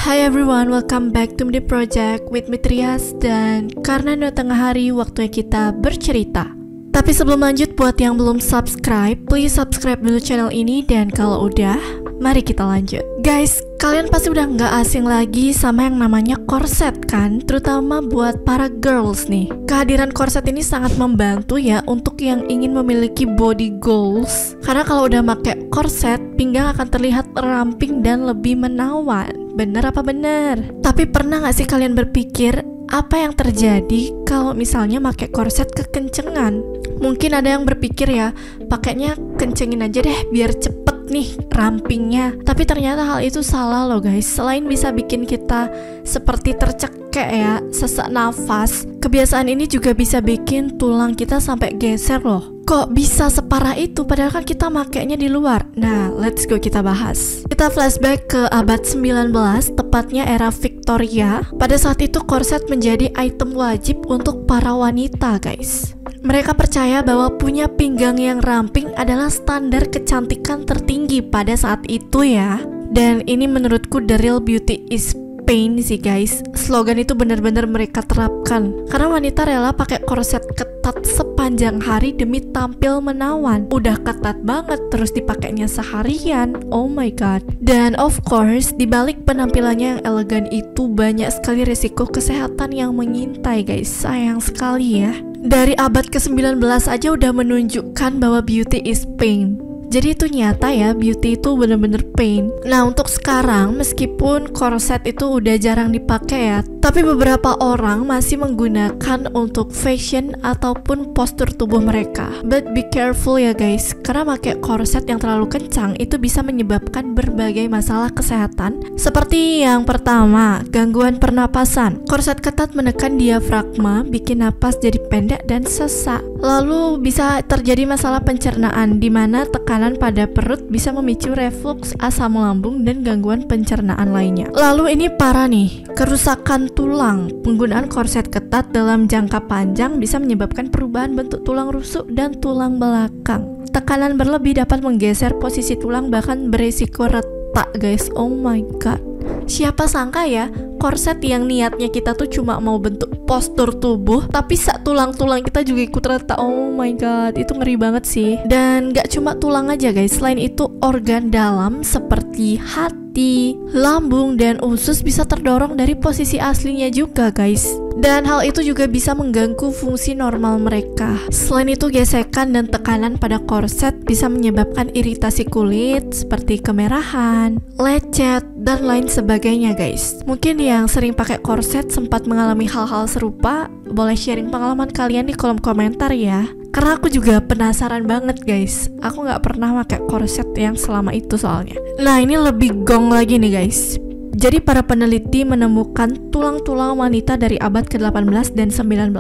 Hi everyone, welcome back to the project with Mitrias. Dan karena udah tengah hari, waktunya kita bercerita. Tapi sebelum lanjut, buat yang belum subscribe, please subscribe dulu channel ini. Dan kalau udah, mari kita lanjut. Guys, kalian pasti udah nggak asing lagi sama yang namanya korset kan? Terutama buat para girls nih. Kehadiran korset ini sangat membantu ya untuk yang ingin memiliki body goals. Karena kalau udah pakai korset, pinggang akan terlihat ramping dan lebih menawan. Bener apa bener? Tapi pernah gak sih kalian berpikir apa yang terjadi kalau misalnya pakai korset kekencengan? Mungkin ada yang berpikir ya, pakainya kencengin aja deh biar cepet nih rampingnya. Tapi ternyata hal itu salah loh guys. Selain bisa bikin kita seperti tercekek ya, sesak nafas, kebiasaan ini juga bisa bikin tulang kita sampai geser loh. Kok bisa separah itu padahal kan kita makainya di luar? Nah, let's go kita bahas. Kita flashback ke abad 19, tepatnya era Victoria. Pada saat itu korset menjadi item wajib untuk para wanita guys. Mereka percaya bahwa punya pinggang yang ramping adalah standar kecantikan tertinggi pada saat itu ya. Dan ini menurutku the real beauty is pain sih guys. Slogan itu benar-benar mereka terapkan. Karena wanita rela pakai korset ketat sepanjang hari demi tampil menawan. Udah ketat banget terus dipakainya seharian. Oh my god. Dan of course, dibalik penampilannya yang elegan itu banyak sekali resiko kesehatan yang mengintai guys. Sayang sekali ya. Dari abad ke-19 aja udah menunjukkan bahwa beauty is pain. Jadi itu nyata ya, beauty itu bener-bener pain. Nah untuk sekarang, meskipun korset itu udah jarang dipakai ya, tapi beberapa orang masih menggunakan untuk fashion ataupun postur tubuh mereka. But be careful ya guys, karena pakai korset yang terlalu kencang itu bisa menyebabkan berbagai masalah kesehatan. Seperti yang pertama, gangguan pernapasan. Korset ketat menekan diafragma, bikin napas jadi pendek dan sesak. Lalu bisa terjadi masalah pencernaan, di mana tekanan pada perut bisa memicu refluks, asam lambung, dan gangguan pencernaan lainnya. Lalu ini parah nih, kerusakan tulang. Penggunaan korset ketat dalam jangka panjang bisa menyebabkan perubahan bentuk tulang rusuk dan tulang belakang. Tekanan berlebih dapat menggeser posisi tulang, bahkan beresiko retak guys. Oh my god. Siapa sangka ya, korset yang niatnya kita tuh cuma mau bentuk postur tubuh, tapi tulang-tulang kita juga ikut retak. Oh my god, itu ngeri banget sih. Dan gak cuma tulang aja guys, selain itu organ dalam seperti hati, lambung, dan usus bisa terdorong dari posisi aslinya juga guys. Dan hal itu juga bisa mengganggu fungsi normal mereka. Selain itu, gesekan dan tekanan pada korset bisa menyebabkan iritasi kulit seperti kemerahan, lecet, dan lain sebagainya guys. Mungkin yang sering pakai korset sempat mengalami hal-hal serupa. Boleh sharing pengalaman kalian di kolom komentar ya. Karena aku juga penasaran banget guys. Aku gak pernah pakai korset yang selama itu soalnya. Nah ini lebih gong lagi nih guys. Jadi para peneliti menemukan tulang-tulang wanita dari abad ke-18 dan 19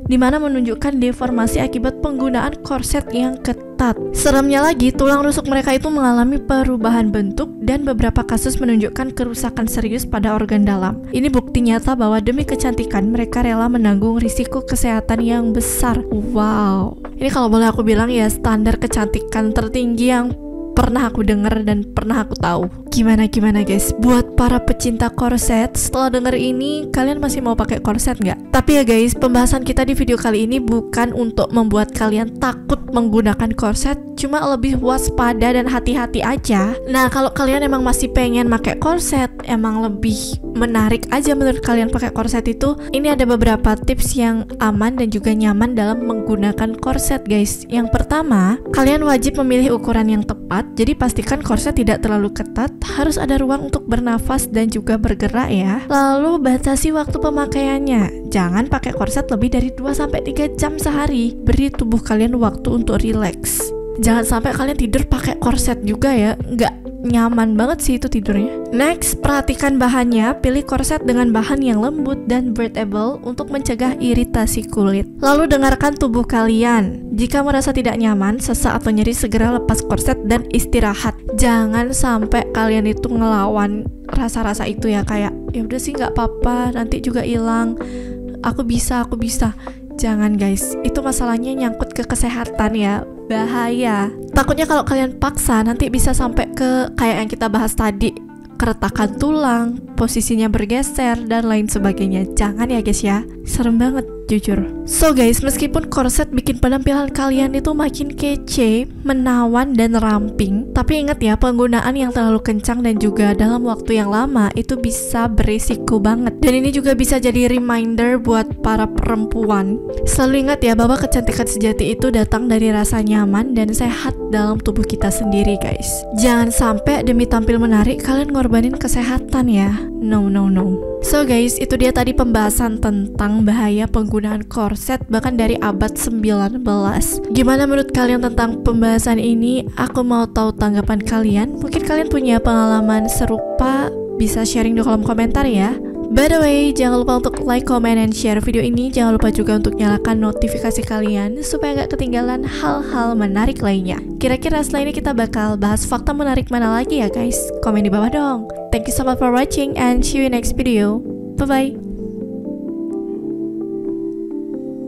di mana menunjukkan deformasi akibat penggunaan korset yang ketat. Seremnya lagi, tulang rusuk mereka itu mengalami perubahan bentuk dan beberapa kasus menunjukkan kerusakan serius pada organ dalam. Ini bukti nyata bahwa demi kecantikan mereka rela menanggung risiko kesehatan yang besar. Wow. Ini kalau boleh aku bilang ya standar kecantikan tertinggi yang pernah aku dengar dan pernah aku tahu. Gimana guys, buat para pecinta korset, setelah denger ini kalian masih mau pakai korset nggak? Tapi ya guys, pembahasan kita di video kali ini bukan untuk membuat kalian takut menggunakan korset, cuma lebih waspada dan hati-hati aja. Nah kalau kalian emang masih pengen pakai korset, emang lebih menarik aja menurut kalian pakai korset itu, ini ada beberapa tips yang aman dan juga nyaman dalam menggunakan korset guys. Yang pertama, kalian wajib memilih ukuran yang tepat. Jadi pastikan korset tidak terlalu ketat, harus ada ruang untuk bernafas dan juga bergerak ya. Lalu batasi waktu pemakaiannya. Jangan pakai korset lebih dari 2-3 jam sehari. Beri tubuh kalian waktu untuk rileks. Jangan sampai kalian tidur pakai korset juga ya. Nggak nyaman banget sih itu tidurnya. Next, perhatikan bahannya. Pilih korset dengan bahan yang lembut dan breathable untuk mencegah iritasi kulit. Lalu dengarkan tubuh kalian. Jika merasa tidak nyaman, sesak atau nyeri, segera lepas korset dan istirahat. Jangan sampai kalian itu ngelawan rasa-rasa itu ya, kayak ya udah sih nggak apa-apa, nanti juga hilang. Aku bisa. Jangan guys, itu masalahnya nyangkut ke kesehatan ya, bahaya. Takutnya kalau kalian paksa nanti bisa sampai ke kayak yang kita bahas tadi, keretakan tulang, posisinya bergeser, dan lain sebagainya. Jangan ya guys ya, serem banget jujur. So guys, meskipun korset bikin penampilan kalian itu makin kece, menawan, dan ramping, tapi ingat ya, penggunaan yang terlalu kencang dan juga dalam waktu yang lama itu bisa berisiko banget. Dan ini juga bisa jadi reminder buat para perempuan. Selalu ingat ya, bahwa kecantikan sejati itu datang dari rasa nyaman dan sehat dalam tubuh kita sendiri guys. Jangan sampai demi tampil menarik kalian ngorbanin kesehatan ya. No. So guys, itu dia tadi pembahasan tentang bahaya penggunaan korset bahkan dari abad 19. Gimana menurut kalian tentang pembahasan ini? Aku mau tahu tanggapan kalian. Mungkin kalian punya pengalaman serupa, bisa sharing di kolom komentar ya. By the way, jangan lupa untuk like, comment, and share video ini. Jangan lupa juga untuk nyalakan notifikasi kalian supaya nggak ketinggalan hal-hal menarik lainnya. Kira-kira setelah ini kita bakal bahas fakta menarik mana lagi ya guys? Komen di bawah dong. Thank you so much for watching and see you in next video. Bye-bye.